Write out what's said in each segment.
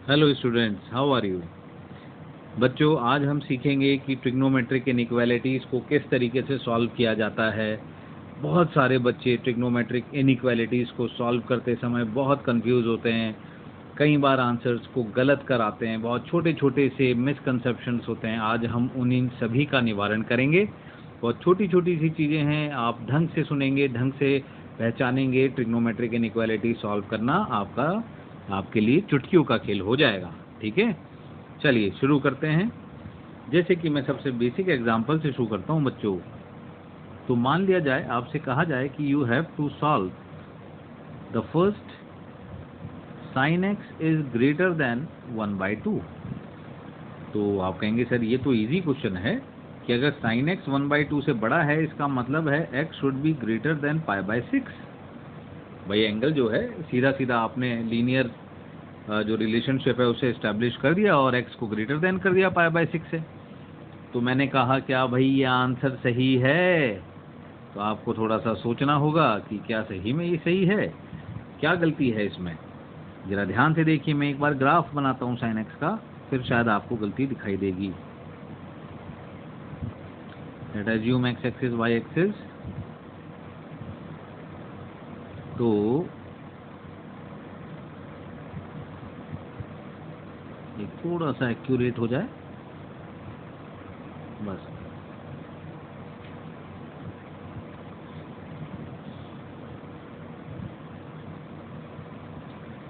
Hello students, how are you. बच्चों, आज हम सीखेंगे कि ट्रिग्नोमेट्रिक इनइक्वालिटीज़ को किस तरीके से सॉल्व किया जाता है। बहुत सारे बच्चे ट्रिग्नोमेट्रिक इनइक्वालिटीज़ को सॉल्व करते समय बहुत कंफ्यूज होते हैं, कई बार आंसर्स को गलत कर आते हैं, बहुत छोटे छोटे से मिसकंसेप्शंस होते हैं। आज हम उन्हीं सभी का निवारण करेंगे। बहुत छोटी छोटी सी चीज़ें हैं, आप ढंग से सुनेंगे, ढंग से पहचानेंगे, ट्रिग्नोमेट्रिक इनइक्वालिटी सॉल्व करना आपके लिए चुटकियों का खेल हो जाएगा। ठीक है, चलिए शुरू करते हैं। जैसे कि मैं सबसे बेसिक एग्जांपल से शुरू करता हूं बच्चों। तो मान लिया जाए, आपसे कहा जाए कि you have to solve the first sin x is greater than 1/2। तो आप कहेंगे सर ये तो इजी क्वेश्चन है कि अगर sin x 1/2 से बड़ा है, इसका मतलब है x should be greater than π/6। भाई एंगल जो है सीधा सीधा आपने लीनियर जो रिलेशनशिप है उसे एस्टैब्लिश कर दिया और x को ग्रेटर देन कर दिया π/6 से। तो मैंने कहा क्या भाई ये आंसर सही है? तो आपको थोड़ा सा सोचना होगा कि क्या सही में ये सही है, क्या गलती है इसमें। जरा ध्यान से देखिए, मैं एक बार ग्राफ बनाता हूँ sin x का, फिर शायद आपको गलती दिखाई देगी। Late assume x axis y axis. तो ये थोड़ा सा एक्यूरेट हो जाए बस।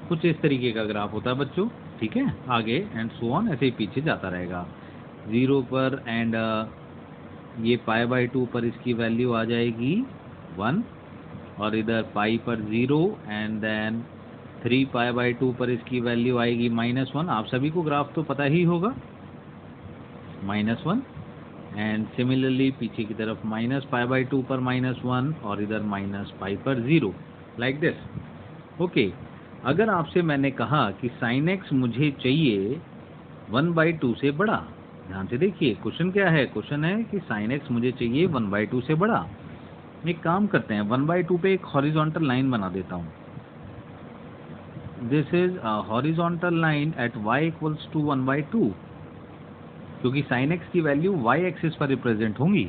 कुछ इस तरीके का ग्राफ होता है बच्चों, ठीक है। आगे एंड सो ऑन ऐसे ही पीछे जाता रहेगा 0 पर, एंड ये π/2 पर इसकी वैल्यू आ जाएगी 1, और इधर पाई पर 0, एंड देन 3π/2 पर इसकी वैल्यू आएगी -1। आप सभी को ग्राफ तो पता ही होगा, -1, एंड सिमिलरली पीछे की तरफ -π/2 पर -1, और इधर -π पर 0, लाइक दिस। ओके, अगर आपसे मैंने कहा कि sin x मुझे चाहिए 1/2 से बड़ा, ध्यान से देखिए क्वेश्चन क्या है। क्वेश्चन है कि sin x मुझे चाहिए 1/2 से बड़ा। एक काम करते हैं, 1/2 पे एक हॉरिजॉन्टल लाइन बना देता हूँ। This is a horizontal line at y equals to 1/2, क्योंकि sin x की वैल्यू y एक्सिस पर रिप्रेजेंट होंगी।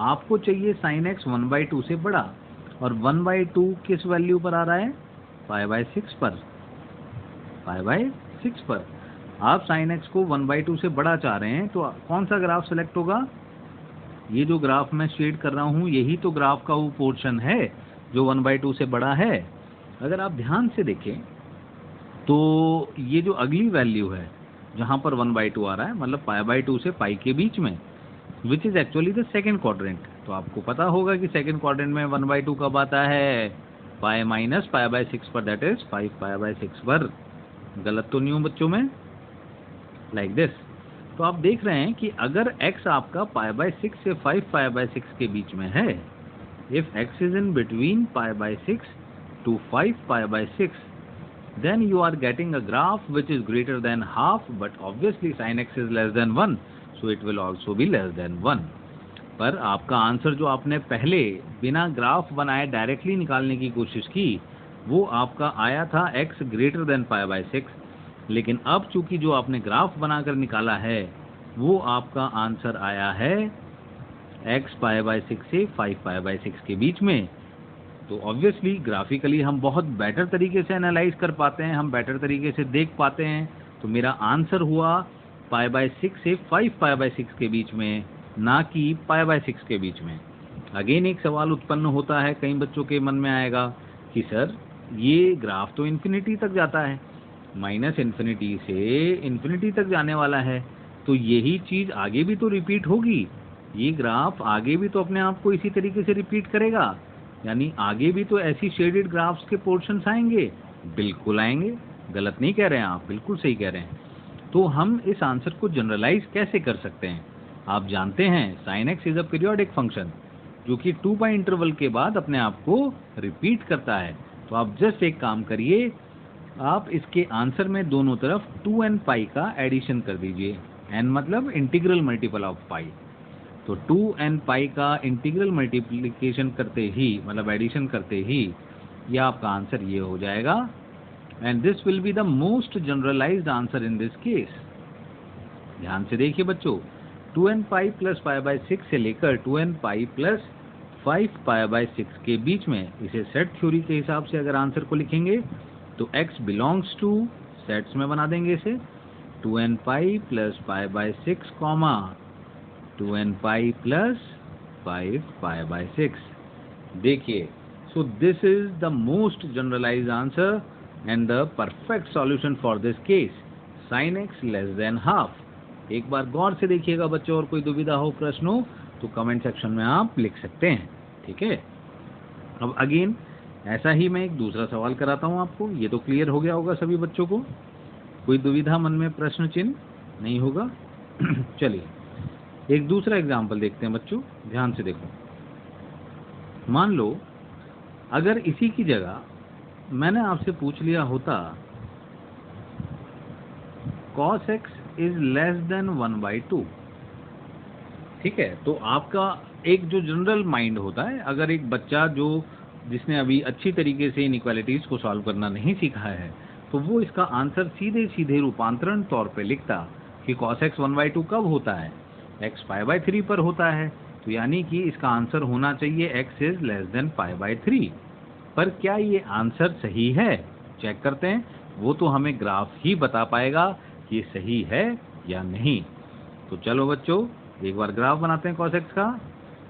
आपको चाहिए sin x 1/2 से बड़ा, और 1/2 किस वैल्यू पर आ रहा है? π/6 पर। π/6 पर आप sin x को 1/2 से बड़ा चाह रहे हैं, तो कौन सा ग्राफ सेलेक्ट होगा? ये जो ग्राफ मैं शेड कर रहा हूँ, यही तो ग्राफ का वो पोर्शन है जो 1/2 से बड़ा है। अगर आप ध्यान से देखें तो ये जो अगली वैल्यू है जहाँ पर 1/2 आ रहा है, मतलब π/2 से पाई के बीच में, which is actually the second quadrant. तो आपको पता होगा कि सेकेंड क्वाड्रेंट में 1/2 कब आता है? पाई माइनस π/6 पर, दैट इज 5π/6 पर। गलत तो नहीं हूँ बच्चों में? Like this. तो आप देख रहे हैं कि अगर x आपका π/6 से 5π/6 के बीच में है, if x is in between π/6 to 5π/6, then you are getting a graph which is greater than half, but obviously sin x is less than 1, so it will also be less than 1। पर आपका answer जो आपने पहले बिना graph बनाए directly निकालने की कोशिश की, वो आपका आया था x ग्रेटर देन π/6, लेकिन अब चूंकि जो आपने ग्राफ बनाकर निकाला है वो आपका आंसर आया है x π/6 से 5π/6 के बीच में। तो ऑब्वियसली ग्राफिकली हम बहुत बेटर तरीके से एनालाइज कर पाते हैं, हम बेटर तरीके से देख पाते हैं। तो मेरा आंसर हुआ π/6 से 5π/6 के बीच में, ना कि π/6 के बीच में। अगेन एक सवाल उत्पन्न होता है, कई बच्चों के मन में आएगा कि सर ये ग्राफ तो इन्फिनिटी तक जाता है, -∞ से इन्फिनिटी तक जाने वाला है, तो यही चीज़ आगे भी तो रिपीट होगी। ये ग्राफ आगे भी तो अपने आप को इसी तरीके से रिपीट करेगा, यानी आगे भी तो ऐसी शेडेड ग्राफ्स के पोर्शंस आएंगे। बिल्कुल आएंगे, गलत नहीं कह रहे हैं आप, बिल्कुल सही कह रहे हैं। तो हम इस आंसर को जनरलाइज कैसे कर सकते हैं? आप जानते हैं sin x is a periodic function जो कि 2π इंटरवल के बाद अपने आप को रिपीट करता है। तो आप जस्ट एक काम करिए, आप इसके आंसर में दोनों तरफ 2n पाई का एडिशन कर दीजिए। n मतलब इंटीग्रल मल्टीपल ऑफ पाई। तो 2n पाई का इंटीग्रल मल्टीप्लिकेशन करते ही, मतलब एडिशन करते ही, ये आपका आंसर ये हो जाएगा and this will be the most generalised answer in this case. ध्यान से देखिए बच्चों, 2n pi plus pi by 6 से लेकर 2n pi plus 5 pi by 6 के बीच में, इसे सेट थ्योरी के हिसाब से अगर आंसर को लिखेंगे तो x बिलोंग्स टू, सेट्स में बना देंगे इसे, 2n pi plus pi by 6 comma 2n pi plus 5 pi by 6। देखिए, so this is the most generalized answer and the perfect solution for this case, sin x less than half। एक बार गौर से देखिएगा बच्चों, और कोई दुविधा हो, प्रश्न हो तो कमेंट सेक्शन में आप लिख सकते हैं, ठीक है। अब अगेन ऐसा ही मैं एक दूसरा सवाल कराता हूं आपको। ये तो क्लियर हो गया होगा सभी बच्चों को, कोई दुविधा मन में, प्रश्न चिन्ह नहीं होगा। चलिए एक दूसरा एग्जाम्पल देखते हैं बच्चों, ध्यान से देखो। मान लो अगर इसी की जगह मैंने आपसे पूछ लिया होता cos x is less than 1/2, ठीक है, तो आपका एक जो जनरल माइंड होता है, अगर एक बच्चा जिसने अभी अच्छी तरीके से इनइक्वालिटीज को सॉल्व करना नहीं सीखा है, तो वो इसका आंसर सीधे सीधे रूपांतरण तौर पे लिखता कि cos x 1/2 कब होता है, x π/3 पर होता है, तो यानी कि इसका आंसर होना चाहिए x इज लेस देन π/3। पर क्या ये आंसर सही है, चेक करते हैं। वो तो हमें ग्राफ ही बता पाएगा कि ये सही है या नहीं। तो चलो बच्चों एक बार ग्राफ बनाते हैं cos x का,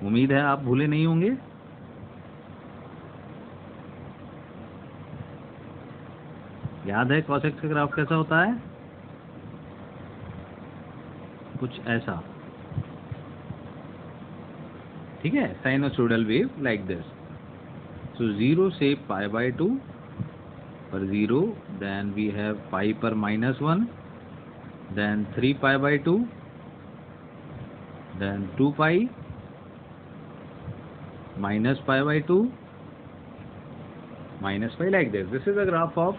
उम्मीद है आप भूले नहीं होंगे। याद है cos x का ग्राफ कैसा होता है, कुछ ऐसा, ठीक है, साइनोसॉइडल वेव लाइक दिस। सो 0 से π/2 पर 0, देन वी हैव पाई पर -1, then 3 π/2, then 2 pi minus π/2 minus pi like this. This is the graph of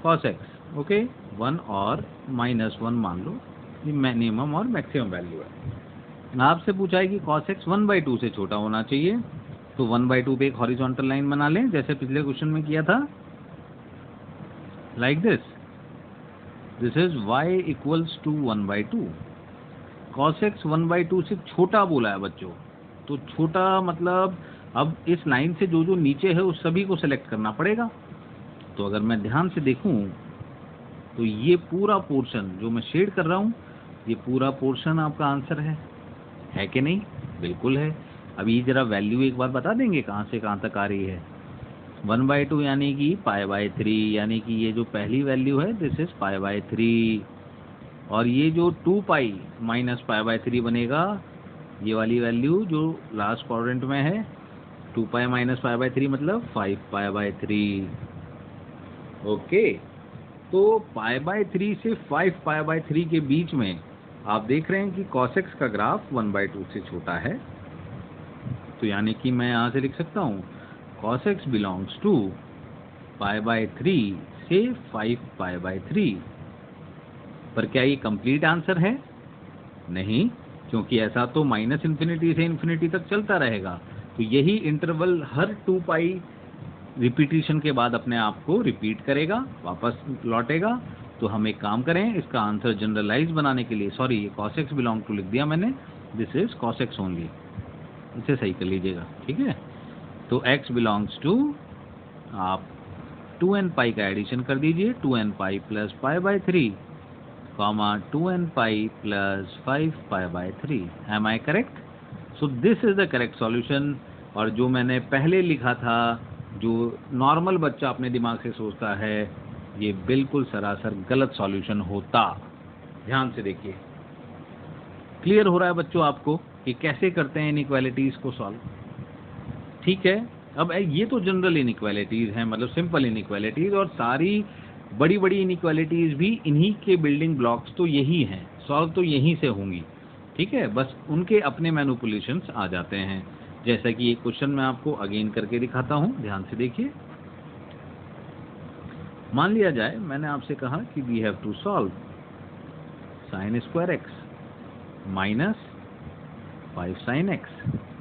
cos x. Okay, 1 और -1 मान लो ये मिनिमम और मैक्सिमम वैल्यू है। आपसे पूछा है कि cos x 1/2 से छोटा होना चाहिए, तो 1/2 पे एक हॉरिजॉन्टल लाइन बना लें जैसे पिछले क्वेश्चन में किया था, like this. This is y equals to 1/2. cos x 1/2 से छोटा बोला है बच्चों, तो छोटा मतलब अब इस लाइन से जो जो नीचे है उस सभी को सेलेक्ट करना पड़ेगा। तो अगर मैं ध्यान से देखूं तो ये पूरा पोर्शन जो मैं शेड कर रहा हूं, ये पूरा पोर्शन आपका आंसर है कि नहीं? बिल्कुल है। अब ये जरा वैल्यू एक बार बता देंगे कहां से कहां तक आ रही है। 1/2 यानी कि π/3, यानी कि ये जो पहली वैल्यू है दिस इज π/3, और ये जो 2 पाई माइनस π/3 बनेगा, ये वाली वैल्यू जो लास्ट क्वाड्रेंट में है, 2 पाई माइनस π/3 मतलब 5 π/3। ओके, तो π/3 से 5 π/3 के बीच में आप देख रहे हैं कि cos x का ग्राफ 1/2 से छोटा है, तो यानी कि मैं यहाँ से लिख सकता हूँ cos x बिलोंग्स टू π/3 से 5 π/3। पर क्या ये कंप्लीट आंसर है? नहीं, क्योंकि ऐसा तो -∞ से इन्फिनिटी तक चलता रहेगा, तो यही इंटरवल हर 2 पाई रिपीटिशन के बाद अपने आप को रिपीट करेगा, वापस लौटेगा। तो हम एक काम करें, इसका आंसर जनरलाइज बनाने के लिए, सॉरी ये cos x बिलोंग टू लिख दिया मैंने, this is cos x only, इसे सही कर लीजिएगा, ठीक है। तो x बिलोंग्स टू, आप 2n पाई का एडिशन कर दीजिए, 2n pi plus π/3 2n pi plus 5 π/3। Am I correct? So this is the correct solution. और जो मैंने पहले लिखा था, जो नॉर्मल बच्चा अपने दिमाग से सोचता है, ये बिल्कुल सरासर गलत सॉल्यूशन होता। ध्यान से देखिए, क्लियर हो रहा है बच्चों आपको कि कैसे करते हैं इनइक्वालिटीज को सॉल्व? ठीक है। अब ये तो जनरल इनइक्वालिटीज हैं, मतलब सिंपल इनइक्वालिटीज, और सारी बड़ी बड़ी इनइक्वालिटीज भी इन्हीं के बिल्डिंग ब्लॉक्स तो यही हैं, सॉल्व तो यहीं से होंगी, ठीक है। बस उनके अपने मैनिपुलेशंस आ जाते हैं, जैसा कि एक क्वेश्चन मैं आपको अगेन करके दिखाता हूं, ध्यान से देखिए। मान लिया जाए मैंने आपसे कहा कि we have to solve sin square x minus 5 sin x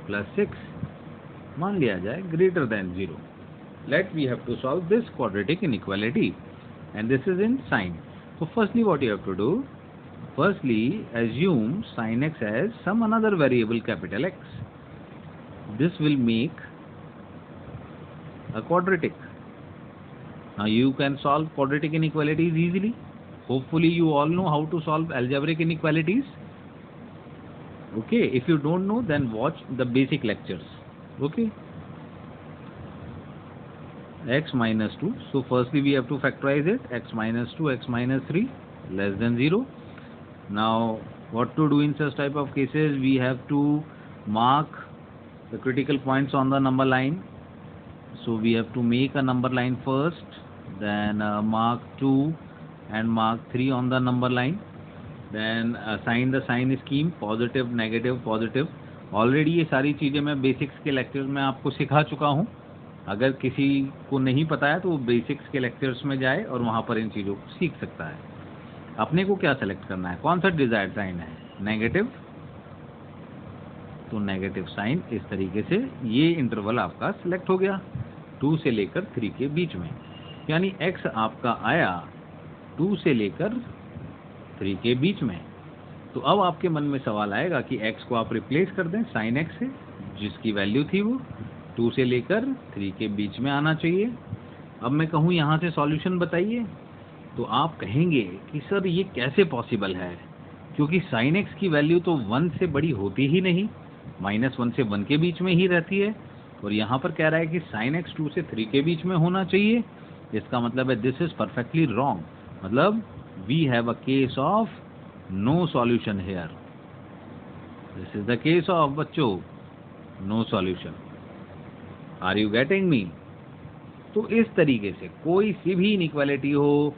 plus 6, मान लिया जाए greater than 0। Let we have to solve this quadratic inequality. and this is in sine. So firstly what you have to do, firstly assume sin x as some another variable capital X. This will make a quadratic. Now you can solve quadratic inequalities easily. Hopefully you all know how to solve algebraic inequalities. Okay, if you don't know, then watch the basic lectures. Okay, x minus 2. So firstly we have to factorize it. X minus 2, x minus 3 less than 0. Now what to do in such type of cases? We have to mark the critical points on the number line. So we have to make a number line first, then mark 2 and mark 3 on the number line. Then assign the sign scheme, positive negative positive. Already ये सारी चीज़ें मैं basics के lectures में आपको सिखा चुका हूँ. अगर किसी को नहीं पता है तो वो बेसिक्स के लेक्चर्स में जाए और वहाँ पर इन चीज़ों को सीख सकता है. अपने को क्या सेलेक्ट करना है, कौन सा डिजायर्ड साइन है, नेगेटिव. तो नेगेटिव साइन इस तरीके से ये इंटरवल आपका सिलेक्ट हो गया 2 से लेकर 3 के बीच में. यानी x आपका आया 2 से लेकर 3 के बीच में. तो अब आपके मन में सवाल आएगा कि x को आप रिप्लेस कर दें sin x से, जिसकी वैल्यू थी वो 2 से लेकर 3 के बीच में आना चाहिए. अब मैं कहूँ यहाँ से सॉल्यूशन बताइए, तो आप कहेंगे कि सर ये कैसे पॉसिबल है, क्योंकि sin x की वैल्यू तो 1 से बड़ी होती ही नहीं, -1 से 1 के बीच में ही रहती है. और यहाँ पर कह रहा है कि sin x 2 से 3 के बीच में होना चाहिए. इसका मतलब है दिस इज परफेक्टली रॉन्ग. मतलब we have a case of no solution here. This is the case of बच्चों no solution. Are you getting me? तो इस तरीके से कोई सी भी इनइक्वालिटी हो,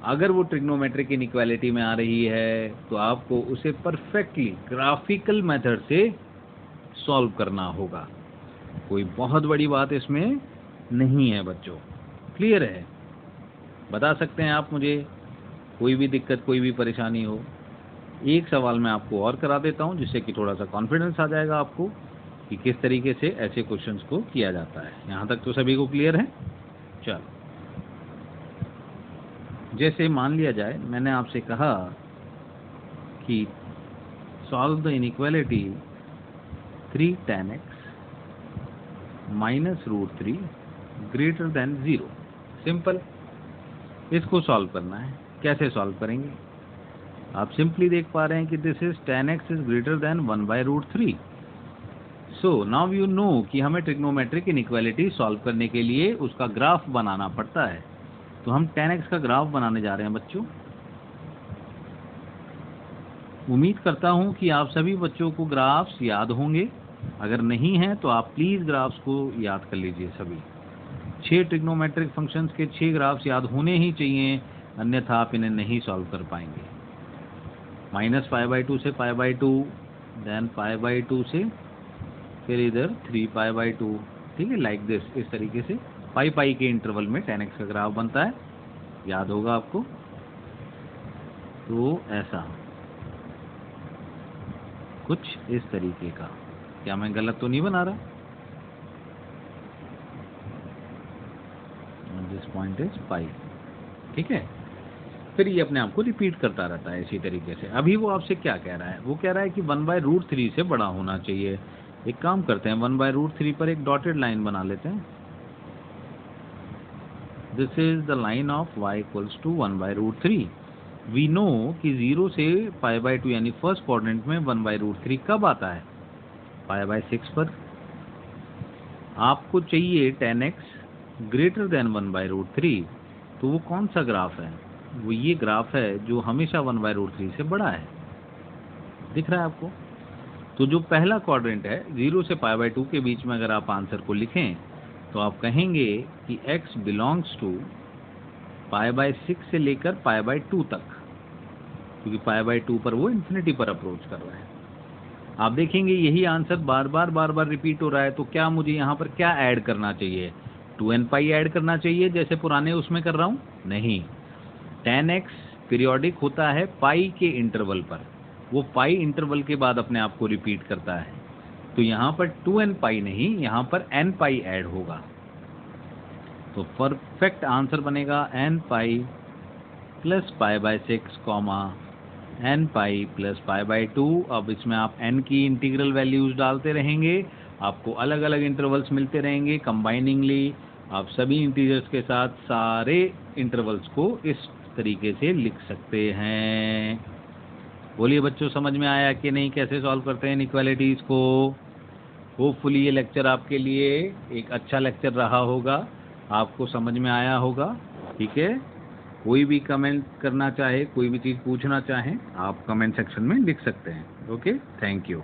अगर वो ट्रिग्नोमेट्रिक इनइक्वालिटी में आ रही है तो आपको उसे परफेक्टली ग्राफिकल मेथड से सॉल्व करना होगा. कोई बहुत बड़ी बात इसमें नहीं है बच्चों. क्लियर है? बता सकते हैं आप मुझे, कोई भी दिक्कत कोई भी परेशानी हो. एक सवाल मैं आपको और करा देता हूं जिससे कि थोड़ा सा कॉन्फिडेंस आ जाएगा आपको कि किस तरीके से ऐसे क्वेश्चंस को किया जाता है. यहाँ तक तो सभी को क्लियर है? चलो, जैसे मान लिया जाए मैंने आपसे कहा कि solve the inequality 3 tan x minus √3 greater than 0. Simple. इसको सॉल्व करना है. कैसे सॉल्व करेंगे? आप सिंपली देख पा रहे हैं कि this is tan x is greater then 1/√3. So now you know कि हमें ट्रिग्नोमेट्रिक इनइक्वालिटी सॉल्व करने के लिए उसका ग्राफ बनाना पड़ता है. तो हम tan x का ग्राफ बनाने जा रहे हैं बच्चों. उम्मीद करता हूं कि आप सभी बच्चों को ग्राफ्स याद होंगे. अगर नहीं है तो आप प्लीज ग्राफ्स को याद कर लीजिए. सभी 6 ट्रिग्नोमेट्रिक फंक्शंस के 6 ग्राफ्स याद होने ही चाहिए, अन्यथा आप इन्हें नहीं सॉल्व कर पाएंगे. -π/2 से π/2, देन π/2 से फिर इधर 3π/2. ठीक है, लाइक दिस. इस तरीके से पाई के इंटरवल में tan x का ग्राफ बनता है. याद होगा आपको. तो ऐसा कुछ इस तरीके का. क्या मैं गलत तो नहीं बना रहा? This point is pi. ठीक है. फिर ये अपने आप को रिपीट करता रहता है इसी तरीके से. अभी वो आपसे क्या कह रहा है? वो कह रहा है कि 1/√3 से बड़ा होना चाहिए. एक काम करते हैं, 1/√3 पर एक डॉटेड लाइन बना लेते हैं. This is the line of y = 1/√3. We know कि 0 से π/2 यानी फर्स्ट क्वाड्रेंट में 1/√3 कब आता है? π/6 पर. आपको चाहिए tan x ग्रेटर देन 1/√3. तो वो कौन सा ग्राफ है? वो ये ग्राफ है जो हमेशा 1/√3 से बड़ा है. दिख रहा है आपको? तो जो पहला क्वाड्रेंट है 0 से π/2 के बीच में अगर आप आंसर को लिखें तो आप कहेंगे कि x बिलोंग्स टू π/6 से लेकर π/2 तक, क्योंकि π/2 पर वो इन्फिनिटी पर अप्रोच कर रहा है. आप देखेंगे यही आंसर बार बार रिपीट हो रहा है. तो क्या मुझे यहाँ पर क्या ऐड करना चाहिए? 2nπ ऐड करना चाहिए जैसे पुराने उसमें कर रहा हूँ? नहीं. tan x पीरियोडिक होता है पाई के इंटरवल पर. वो पाई इंटरवल के बाद अपने आप को रिपीट करता है. तो यहाँ पर 2nπ नहीं, यहाँ पर nπ ऐड होगा. तो परफेक्ट आंसर बनेगा nπ plus pi by 6 comma n pi plus pi by 2। अब इसमें आप n की इंटीग्रल वैल्यूज डालते रहेंगे, आपको अलग अलग इंटरवल्स मिलते रहेंगे। कंबाइनिंगली आप सभी इंटीजर्स के साथ सारे इंटरवल्स को इस तरीके से लिख सकते हैं। बोलिए बच्चों, समझ में आया कि नहीं कैसे सॉल्व करते हैं इनइक्वालिटीज को? होपफुली ये लेक्चर आपके लिए एक अच्छा लेक्चर रहा होगा, आपको समझ में आया होगा। ठीक है, कोई भी कमेंट करना चाहे, कोई भी चीज़ पूछना चाहें, आप कमेंट सेक्शन में लिख सकते हैं। Okay, thank you.